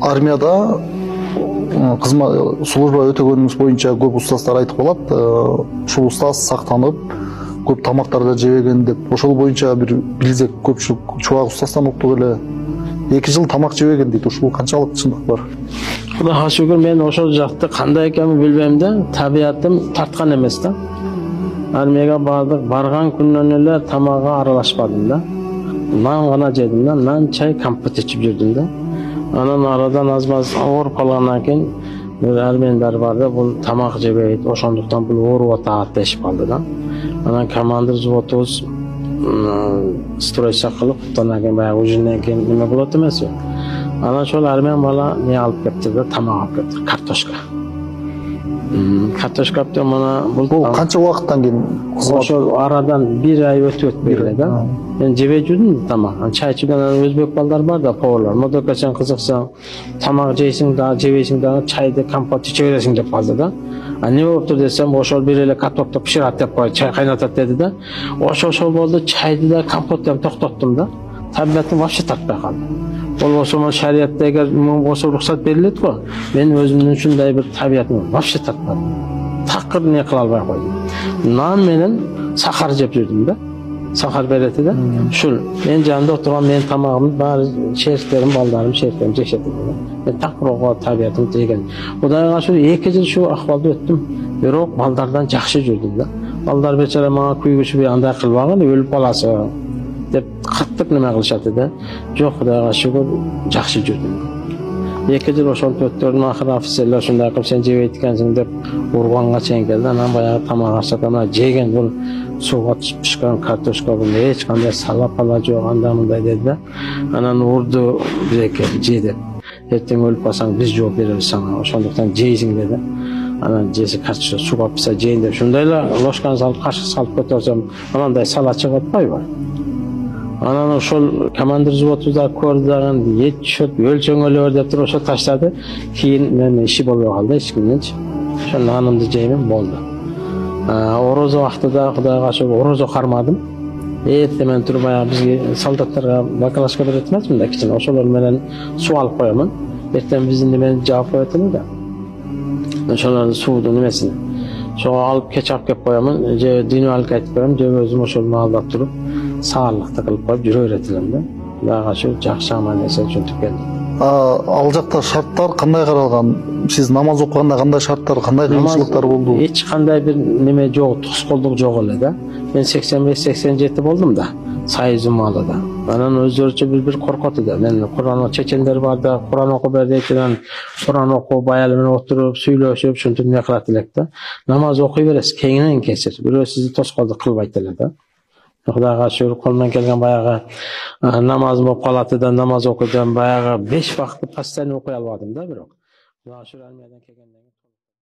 Армияда служба өтөгөнүңүз боюнча көп устаздар айтып калат, ушул устаз сактанып, көп тамактарды жебеген деп. Ошол боюнча бир билсек, көпчүлүк чубак устаздан уктук эле 2 жыл тамак жебеген дейт. Ушул канчалык чындык бар? Кудайга шүгүр, мен ошол жакты кандай экенин билбейм да, табиятым тарткан эмес да. Армияга барган күннөн эле тамакка аралашпадым да. Нан гана жедим да, нан, чай, компот ичип жүрдүм да. Анан арадан аз-маз ооруп калгандан кийин бир армияндар бар да, бул тамак жебейт, ошондуктан бул ооруп атат дешип калды да. Анан командир взводубуз стройчак кылып, анан кийин баягы ужиннен кийин неме болот эмеспи? Анан ошол армиян бала не алып кепти да, тамак алып кепти, картошка. Картошка алып, мана бул канча убакыттан кийин? Ошол арадан 1 ай өтпөй эле да. Мен жебей жүрдүм тамак. Чай ичүүдөн өзбек балдар бар да, поварлар. Модокка сен кызыксаң, тамак жейсиң да, жебейсиң да, чайды, компот иче бересиң деп калды да. Не болуптур десем, ошол бир эле картопты пишират деп кой, чай кайнатат деди да. Ошол болду, чайды да, компотту токтоттум да. Табиятым вообще тартпай калды. Болбосо шариятта эгер ошо уруксат берилет го, мен өзүмдүн ушундай бир табиятым вообще тартпадым. Такыр не кыла албай койдум. Нан менен сахар жеп жүрдүм да. Сахар берет да. Ушул мен жанымда отурган менин тамагымды баары шериктерим, балдарым, шериктерим жешет да. Мен такыр табиятым деген. Кудайга шүгүр 2 жыл шу акыбалды өттүм. Бирок балдардан жакшы жүрдүм да. Балдар бечара мага күйгүчүп андай кылбаган, өлүп каласы деп каттык неме кылышат да. Жок, Кудайга шүгүр жакшы жүрдүм. 2 жыл ошол төттөрдүн акыры офицерлер ушундай кылып сен жебейт экенсиң деп урганга чейин келди. Анан баягы тамак ашатана жеген бул сууга пишкан картошка бул эч кандай салапала жок, анда мындай деди да. Анан урду биреке же деп. Эртең өлүп калсаң биз жооп беребиз сага, ошондуктан жейсиң деди. Анан жеси картошка сууга писа жейин деп ушундай эле ложканы салып кашык салып көтөрсөм, анандай салат чыгып атпайбы? Анан ошол командир взводубузда көрдү дагы жетишет өлчөңөлөр деп туруп ошо таштады. Кийин мен иши болбой калды эч кимдинчи. Ошо нанымды жеймин болду. Орозо вактында Кудайга шүгүр орозо кармадым. Эртемен туруп баягы бизге солдаттарга бакалашка берет эмес мындай кичине, ошолор менен суу алып коёмун. Эртең биздин немени жаап коет эле да. Ошолордун суудун немесин. Ошого алып кеч алып кеп коёмун, же дүйнөлүк айтып коём, же өзүм ошол маалдап туруп саарлыкты кылып коюп жүрө берет элем да. Кудайга шүгүр жакшы аман эсен ушинтип келдим. Ал жакта шарттар кандай каралган? Сиз намаз окуганда кандай шарттар, кандай кыйынчылыктар болду? Эч кандай бир неме жок, тоскоолдук жок эле да. Мен 85-87 болдум да, Союз маалыда. Анан өздөрүчө бир коркот эле. Мен Куран чечендер бар да, Куран окуп бер дейт, анан Куран окуп, аялы менен отуруп, сүйлөшүп, ушинтип не кылат элек да. Намаз окуй бересиз, кеңинен кесир. Бирөө сизди тоскоолдук кылбайт эле да. Кудайга шүгүр, колумдан келген баягы намазым болуп калат да, намаз окуйдум, баягы 5 вакытты постоянно окуй албадым да, бирок. Кудайга шүгүр, армиядан келгенден